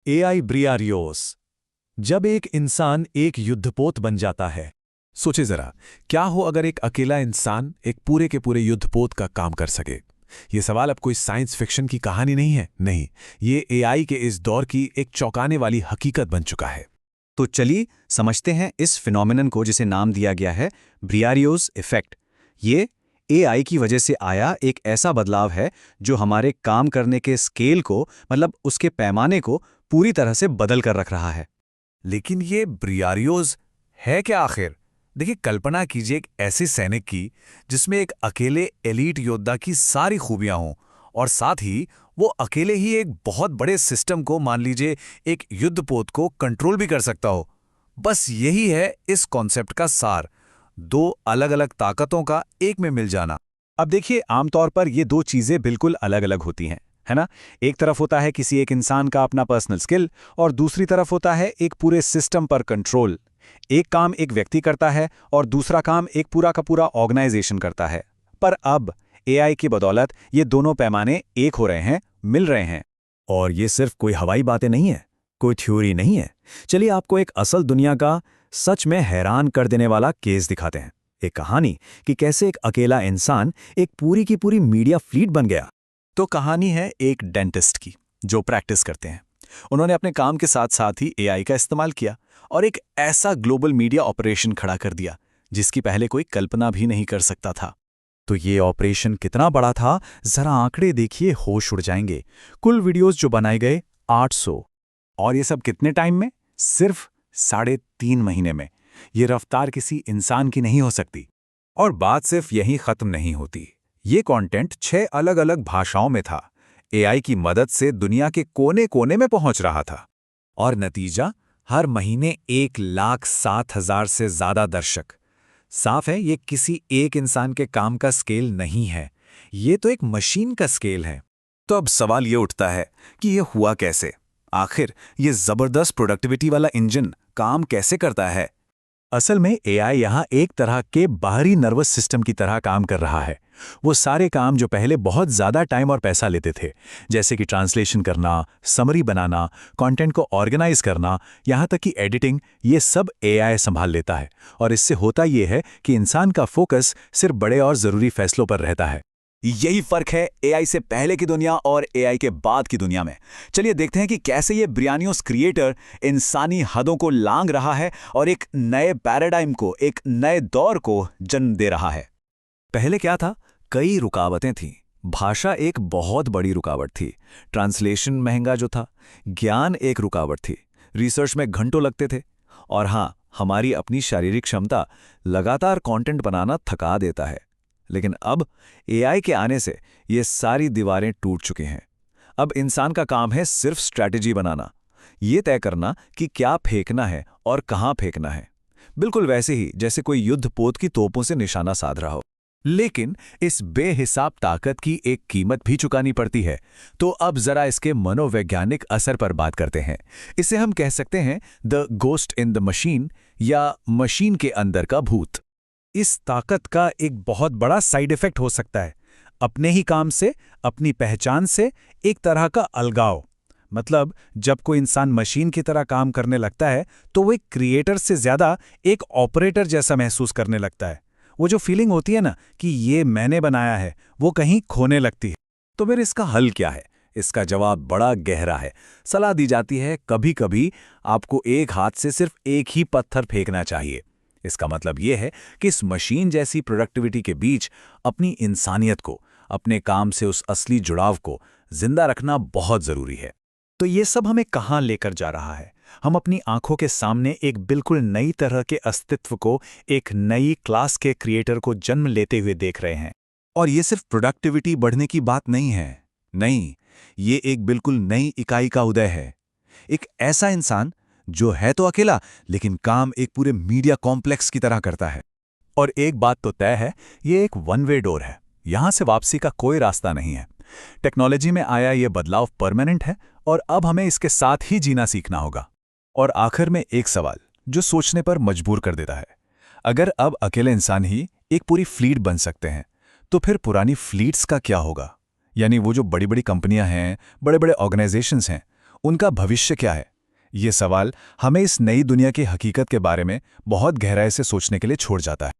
AI ब्रियारियोस। जब एक इंसान एक युद्धपोत बन जाता है। सोचे जरा, क्या हो अगर एक अकेला इंसान एक पूरे के पूरे युद्धपोत का काम कर सके। ये सवाल अब कोई साइंस फिक्शन की कहानी नहीं है, नहीं, ये एआई के इस दौर की एक चौंकाने वाली हकीकत बन चुका है। तो चलिए समझते हैं इस फिनोमिनन को, जिसे नाम दिया गया है ब्रियारियोस इफेक्ट। ये एआई की वजह से आया एक ऐसा बदलाव है जो हमारे काम करने के स्केल को, मतलब उसके पैमाने को पूरी तरह से बदल कर रख रहा है। लेकिन ये ब्रियारियोज है क्या आखिर? देखिए, कल्पना कीजिए एक ऐसे सैनिक की जिसमें एक अकेले एलीट योद्धा की सारी खूबियां हों और साथ ही वो अकेले ही एक बहुत बड़े सिस्टम को, मान लीजिए एक युद्धपोत को, कंट्रोल भी कर सकता हो। बस यही है इस कॉन्सेप्ट का सार, दो अलग अलग ताकतों का एक में मिल जाना। अब देखिए, आमतौर पर ये दो चीज़ें बिल्कुल अलग अलग होती हैं, है ना। एक तरफ होता है किसी एक इंसान का अपना पर्सनल स्किल, और दूसरी तरफ होता है एक पूरे सिस्टम पर कंट्रोल। एक काम एक व्यक्ति करता है और दूसरा काम एक पूरा का पूरा ऑर्गेनाइजेशन करता है। पर अब एआई की बदौलत ये दोनों पैमाने एक हो रहे हैं, मिल रहे हैं। और ये सिर्फ कोई हवाई बातें नहीं है, कोई थ्योरी नहीं है। चलिए आपको एक असल दुनिया का सच में हैरान कर देने वाला केस दिखाते हैं। एक कहानी कि कैसे एक अकेला इंसान एक पूरी की पूरी मीडिया फ्लीट बन गया। तो कहानी है एक डेंटिस्ट की जो प्रैक्टिस करते हैं। उन्होंने अपने काम के साथ साथ ही एआई का इस्तेमाल किया और एक ऐसा ग्लोबल मीडिया ऑपरेशन खड़ा कर दिया जिसकी पहले कोई कल्पना भी नहीं कर सकता था। तो ये ऑपरेशन कितना बड़ा था, जरा आंकड़े देखिए, होश उड़ जाएंगे। कुल वीडियोस जो बनाए गए 800। और ये सब कितने टाइम में? सिर्फ 3.5 महीने में। ये रफ्तार किसी इंसान की नहीं हो सकती। और बात सिर्फ यहीं खत्म नहीं होती। ये कंटेंट 6 अलग अलग भाषाओं में था, एआई की मदद से दुनिया के कोने कोने में पहुंच रहा था। और नतीजा, हर महीने 1,07,000 से ज्यादा दर्शक। साफ है, ये किसी एक इंसान के काम का स्केल नहीं है, ये तो एक मशीन का स्केल है। तो अब सवाल ये उठता है कि ये हुआ कैसे? आखिर ये जबरदस्त प्रोडक्टिविटी वाला इंजन काम कैसे करता है? असल में एआई यहाँ एक तरह के बाहरी नर्वस सिस्टम की तरह काम कर रहा है। वो सारे काम जो पहले बहुत ज़्यादा टाइम और पैसा लेते थे, जैसे कि ट्रांसलेशन करना, समरी बनाना, कंटेंट को ऑर्गेनाइज करना, यहाँ तक कि एडिटिंग, ये सब एआई संभाल लेता है। और इससे होता ये है कि इंसान का फोकस सिर्फ बड़े और ज़रूरी फैसलों पर रहता है। यही फर्क है एआई से पहले की दुनिया और एआई के बाद की दुनिया में। चलिए देखते हैं कि कैसे ये ब्रियानियोस क्रिएटर इंसानी हदों को लांघ रहा है और एक नए पैराडाइम को, एक नए दौर को जन्म दे रहा है। पहले क्या था? कई रुकावटें थीं। भाषा एक बहुत बड़ी रुकावट थी, ट्रांसलेशन महंगा जो था, ज्ञान एक रुकावट थी, रिसर्च में घंटों लगते थे, और हाँ, हमारी अपनी शारीरिक क्षमता, लगातार कंटेंट बनाना थका देता है। लेकिन अब एआई के आने से ये सारी दीवारें टूट चुकी हैं। अब इंसान का काम है सिर्फ स्ट्रैटेजी बनाना, ये तय करना कि क्या फेंकना है और कहाँ फेंकना है, बिल्कुल वैसे ही जैसे कोई युद्धपोत की तोपों से निशाना साध रहा हो। लेकिन इस बेहिसाब ताकत की एक कीमत भी चुकानी पड़ती है। तो अब जरा इसके मनोवैज्ञानिक असर पर बात करते हैं। इसे हम कह सकते हैं the ghost in the machine, या मशीन के अंदर का भूत। इस ताकत का एक बहुत बड़ा साइड इफेक्ट हो सकता है अपने ही काम से, अपनी पहचान से एक तरह का अलगाव। मतलब जब कोई इंसान मशीन की तरह काम करने लगता है तो वो एक क्रिएटर से ज्यादा एक ऑपरेटर जैसा महसूस करने लगता है। वो जो फीलिंग होती है ना कि ये मैंने बनाया है, वो कहीं खोने लगती है। तो फिर इसका हल क्या है? इसका जवाब बड़ा गहरा है। सलाह दी जाती है कभी कभी आपको एक हाथ से सिर्फ एक ही पत्थर फेंकना चाहिए। इसका मतलब यह है कि इस मशीन जैसी प्रोडक्टिविटी के बीच अपनी इंसानियत को, अपने काम से उस असली जुड़ाव को जिंदा रखना बहुत जरूरी है। तो ये सब हमें कहाँ लेकर जा रहा है? हम अपनी आंखों के सामने एक बिल्कुल नई तरह के अस्तित्व को, एक नई क्लास के क्रिएटर को जन्म लेते हुए देख रहे हैं। और ये सिर्फ प्रोडक्टिविटी बढ़ने की बात नहीं है, नहीं, ये एक बिल्कुल नई इकाई का उदय है। एक ऐसा इंसान जो है तो अकेला, लेकिन काम एक पूरे मीडिया कॉम्प्लेक्स की तरह करता है। और एक बात तो तय है, ये एक वन वे डोर है, यहां से वापसी का कोई रास्ता नहीं है। टेक्नोलॉजी में आया ये बदलाव परमानेंट है और अब हमें इसके साथ ही जीना सीखना होगा। और आखिर में एक सवाल जो सोचने पर मजबूर कर देता है, अगर अब अकेले इंसान ही एक पूरी फ्लीट बन सकते हैं, तो फिर पुरानी फ्लीट्स का क्या होगा? यानी वो जो बड़ी बड़ी कंपनियां हैं, बड़े बड़े ऑर्गेनाइजेशंस हैं, उनका भविष्य क्या है? ये सवाल हमें इस नई दुनिया की हकीकत के बारे में बहुत गहराई से सोचने के लिए छोड़ जाता है।